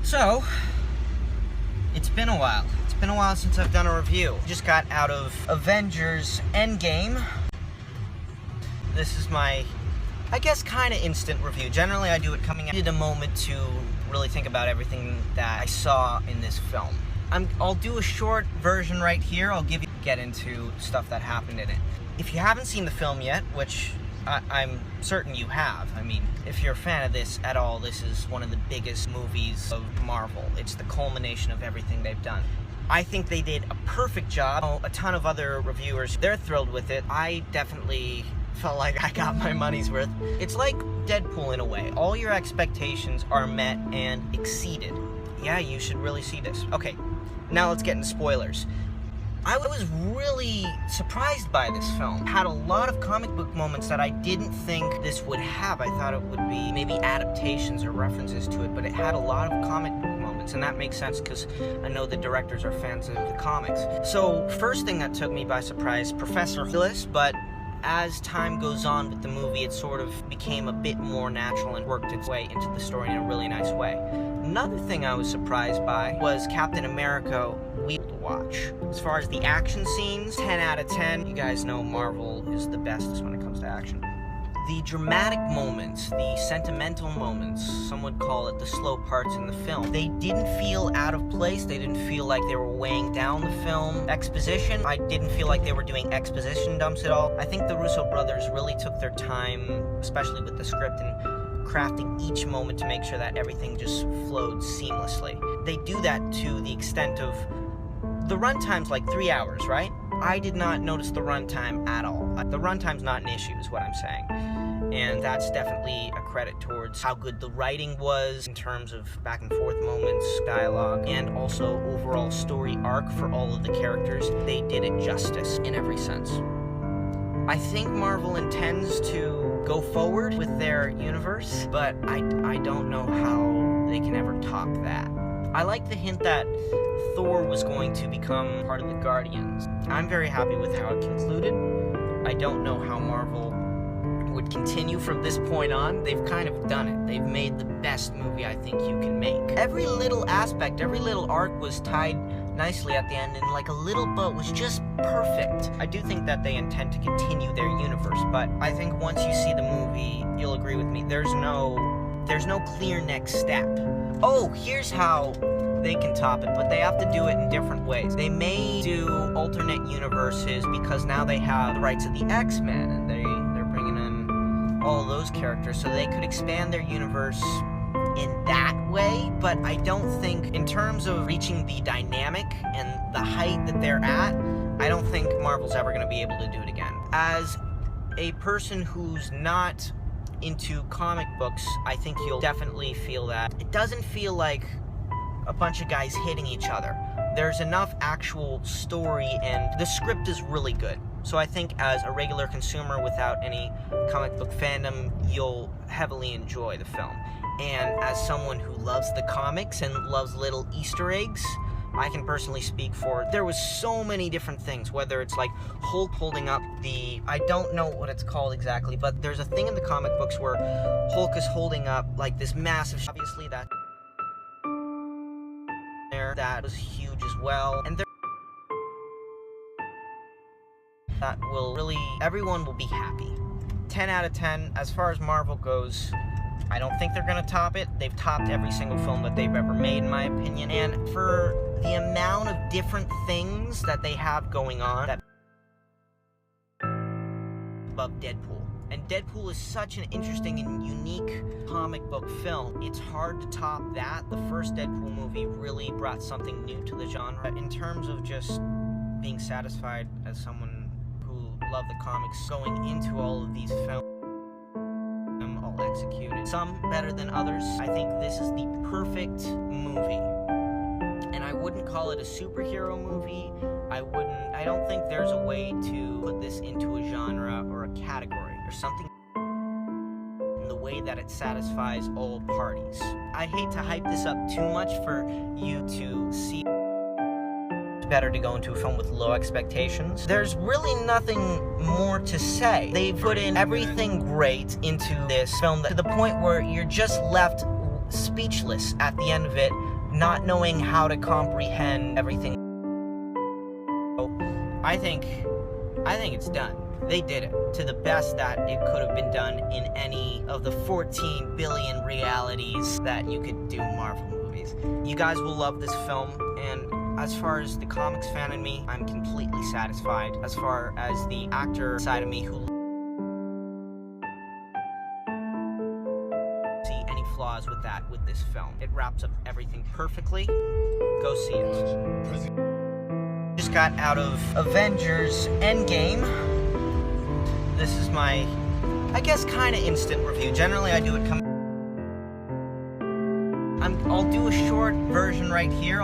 So, it's been a while. It's been a while since I've done a review. Just got out of Avengers Endgame. This is my, I guess, kind of instant review. Generally, I do it coming out. I needed a moment to really think about everything that I saw in this film. I'll do a short version right here. I'll get into stuff that happened in it. If you haven't seen the film yet, which I'm certain you have. I mean, if you're a fan of this at all, this is one of the biggest movies of Marvel. It's the culmination of everything they've done. I think they did a perfect job. A ton of other reviewers, they're thrilled with it. I definitely felt like I got my money's worth. It's like Deadpool in a way. All your expectations are met and exceeded. Yeah, you should really see this. Okay, now let's get into spoilers. I was really surprised by this film. It had a lot of comic book moments that I didn't think this would have. I thought it would be maybe adaptations or references to it, but it had a lot of comic book moments, and that makes sense because I know the directors are fans of the comics. So, first thing that took me by surprise, Professor Hillis, but as time goes on with the movie, it sort of became a bit more natural and worked its way into the story in a really nice way. Another thing I was surprised by was Captain America to watch. As far as the action scenes, 10 out of 10. You guys know Marvel is the bestest when it comes to action. The dramatic moments, the sentimental moments, some would call it the slow parts in the film, they didn't feel out of place. They didn't feel like they were weighing down the film. Exposition, I didn't feel like they were doing exposition dumps at all. I think the Russo brothers really took their time, especially with the script, and crafting each moment to make sure that everything just flowed seamlessly. They do that to the extent of the runtime's like 3 hours, right? I did not notice the runtime at all. The runtime's not an issue, is what I'm saying. And that's definitely a credit towards how good the writing was in terms of back and forth moments, dialogue, and also overall story arc for all of the characters. They did it justice in every sense. I think Marvel intends to go forward with their universe, but I don't know how they can ever top that. I like the hint that Thor was going to become part of the Guardians. I'm very happy with how it concluded. I don't know how Marvel would continue from this point on. They've kind of done it. They've made the best movie I think you can make. Every little aspect, every little arc was tied nicely at the end, and like a little bow was just perfect. I do think that they intend to continue their universe, but I think once you see the movie, you'll agree with me, there's no clear next step. Oh, here's how they can top it, but they have to do it in different ways. They may do alternate universes because now they have the rights of the X-Men, and they're bringing in all those characters, so they could expand their universe in that way, but I don't think, in terms of reaching the dynamic and the height that they're at, I don't think Marvel's ever going to be able to do it again. As a person who's not into comic books, I think you'll definitely feel that. It doesn't feel like a bunch of guys hitting each other. There's enough actual story, and the script is really good. So I think as a regular consumer without any comic book fandom, you'll heavily enjoy the film. And as someone who loves the comics and loves little Easter eggs, I can personally speak for it. There was so many different things, whether it's like Hulk holding up I don't know what it's called exactly, but there's a thing in the comic books where Hulk is holding up like this massive, obviously that was huge as well. And that will really, everyone will be happy. 10 out of 10, as far as Marvel goes, I don't think they're going to top it. They've topped every single film that they've ever made, in my opinion. And for the amount of different things that they have going on, that above Deadpool. And Deadpool is such an interesting and unique comic book film. It's hard to top that. The first Deadpool movie really brought something new to the genre. In terms of just being satisfied as someone who loved the comics, going into all of these films, all executed, some better than others, I think this is the perfect movie. And I wouldn't call it a superhero movie. I don't think there's a way to put this into a genre or a category. There's something in the way that it satisfies all parties. I hate to hype this up too much for you to see. It's better to go into a film with low expectations. There's really nothing more to say. They've put in everything great into this film to the point where you're just left speechless at the end of it, not knowing how to comprehend everything. I think it's done. They did it to the best that it could have been done in any of the 14 billion realities that you could do Marvel movies. You guys will love this film, and as far as the comics fan in me, I'm completely satisfied. As far as the actor side of me who see any flaws with this film. It wraps up everything perfectly. Go see it. Just got out of Avengers Endgame. This is my, I guess, kind of instant review. Generally, I do it I'll do a short version right here.